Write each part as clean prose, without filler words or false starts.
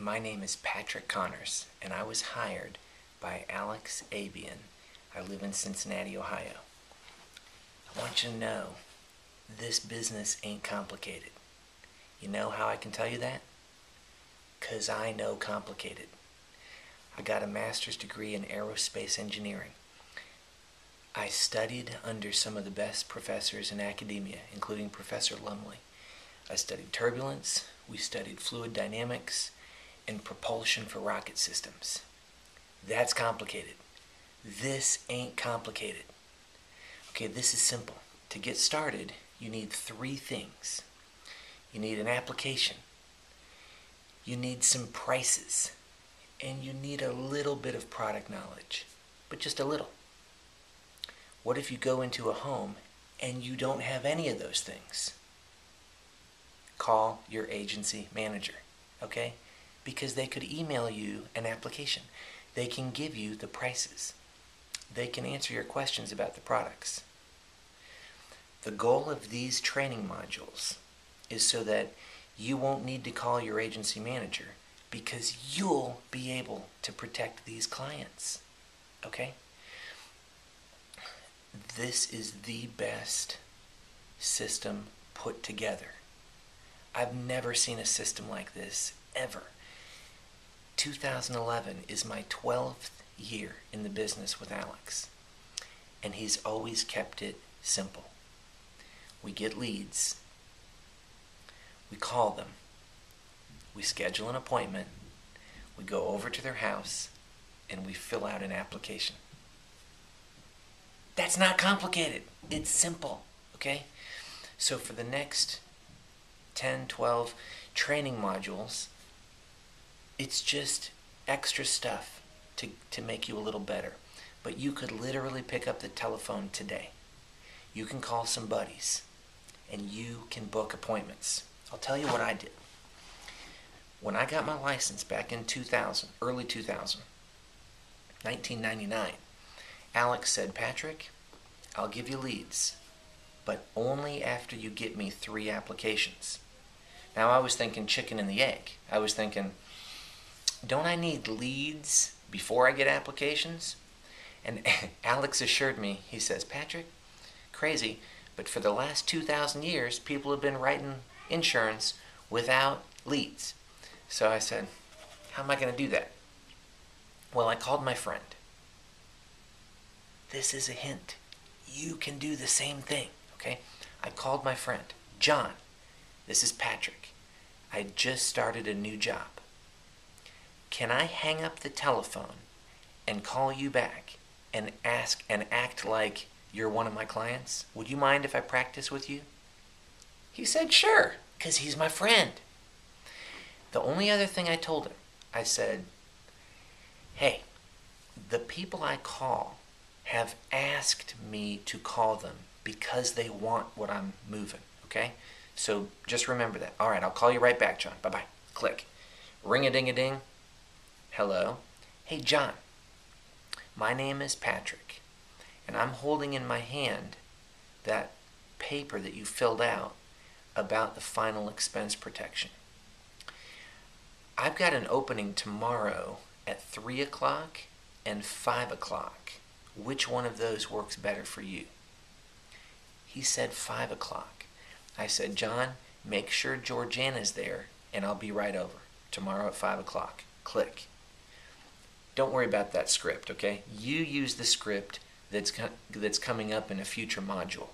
My name is Patrick Connors, and I was hired by Alex Abian. I live in Cincinnati, Ohio. I want you to know, this business ain't complicated. You know how I can tell you that? 'Cause I know complicated. I got a master's degree in aerospace engineering. I studied under some of the best professors in academia, including Professor Lumley. I studied turbulence, we studied fluid dynamics, and propulsion for rocket systems. That's complicated. This ain't complicated. Okay, this is simple. To get started, you need 3 things. You need an application, you need some prices, and you need a little bit of product knowledge, but just a little. What if you go into a home and you don't have any of those things? Call your agency manager, okay? Because they could email you an application. They can give you the prices. They can answer your questions about the products. The goal of these training modules is so that you won't need to call your agency manager, because you'll be able to protect these clients, okay? This is the best system put together. I've never seen a system like this, ever. 2011 is my 12th year in the business with Alex, and he's always kept it simple. We get leads, we call them, we schedule an appointment, we go over to their house, and we fill out an application. That's not complicated. It's simple, okay? So for the next 10, 12 training modules, it's just extra stuff to make you a little better. But you could literally pick up the telephone today. You can call some buddies, and you can book appointments. I'll tell you what I did. When I got my license back in 2000, early 2000, 1999, Alex said, "Patrick, I'll give you leads, but only after you get me 3 applications." Now I was thinking chicken and the egg. I was thinking, don't I need leads before I get applications? And Alex assured me, he says, "Patrick, crazy, but for the last 2,000 years, people have been writing insurance without leads." So I said, how am I going to do that? Well, I called my friend. This is a hint. You can do the same thing, okay? I called my friend, John. This is Patrick. I just started a new job. Can I hang up the telephone and call you back and ask and act like you're one of my clients? Would you mind if I practice with you? He said, sure, because he's my friend. The only other thing I told him, I said, hey, the people I call have asked me to call them because they want what I'm moving, okay? So just remember that. All right, I'll call you right back, John. Bye-bye. Click. Ring-a-ding-a-ding. Hello. Hey, John. My name is Patrick, and I'm holding in my hand that paper that you filled out about the final expense protection. I've got an opening tomorrow at 3 o'clock and 5 o'clock. Which one of those works better for you? He said 5 o'clock. I said, John, make sure Georgiana's there, and I'll be right over. Tomorrow at 5 o'clock. Click. Don't worry about that script, okay? You use the script that's coming up in a future module,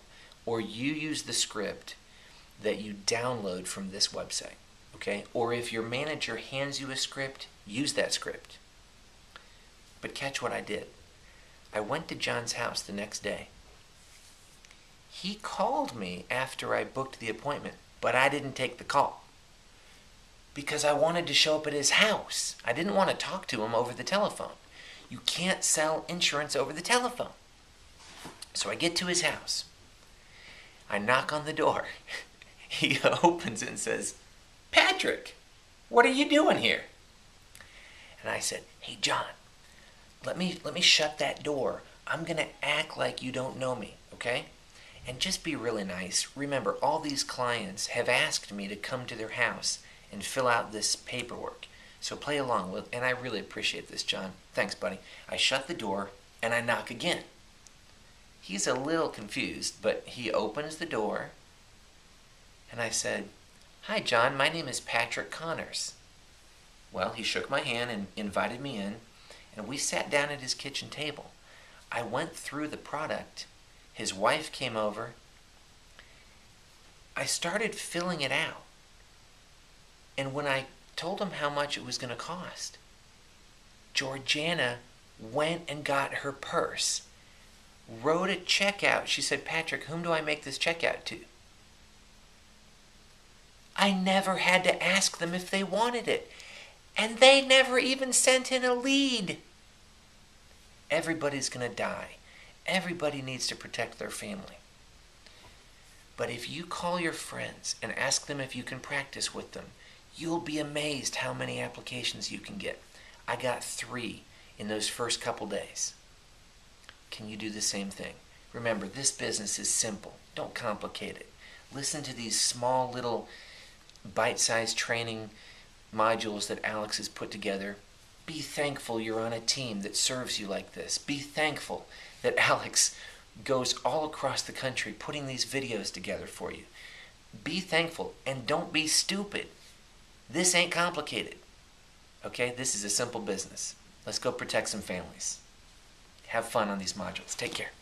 or you use the script that you download from this website, okay? Or if your manager hands you a script, use that script. But catch what I did. I went to John's house the next day. He called me after I booked the appointment, but I didn't take the call because I wanted to show up at his house. I didn't want to talk to him over the telephone. You can't sell insurance over the telephone. So I get to his house. I knock on the door. He opens it and says, Patrick, what are you doing here? And I said, hey, John, let me shut that door. I'm going to act like you don't know me, okay? And just be really nice. Remember, all these clients have asked me to come to their house and fill out this paperwork. So play along with, and I really appreciate this, John. Thanks, buddy. I shut the door and I knock again. He's a little confused, but he opens the door and I said, "Hi, John, my name is Patrick Connors." Well, he shook my hand and invited me in, and we sat down at his kitchen table. I went through the product. His wife came over. I started filling it out. And when I told him how much it was going to cost, Georgiana went and got her purse, wrote a check out. She said, "Patrick, whom do I make this check out to?" I never had to ask them if they wanted it. And they never even sent in a lead. Everybody's going to die. Everybody needs to protect their family. But if you call your friends and ask them if you can practice with them, you'll be amazed how many applications you can get. I got 3 in those first couple days. Can you do the same thing? Remember, this business is simple. Don't complicate it. Listen to these small little bite-sized training modules that Alex has put together. Be thankful you're on a team that serves you like this. Be thankful that Alex goes all across the country putting these videos together for you. Be thankful and don't be stupid. This ain't complicated. Okay? This is a simple business. Let's go protect some families. Have fun on these modules. Take care.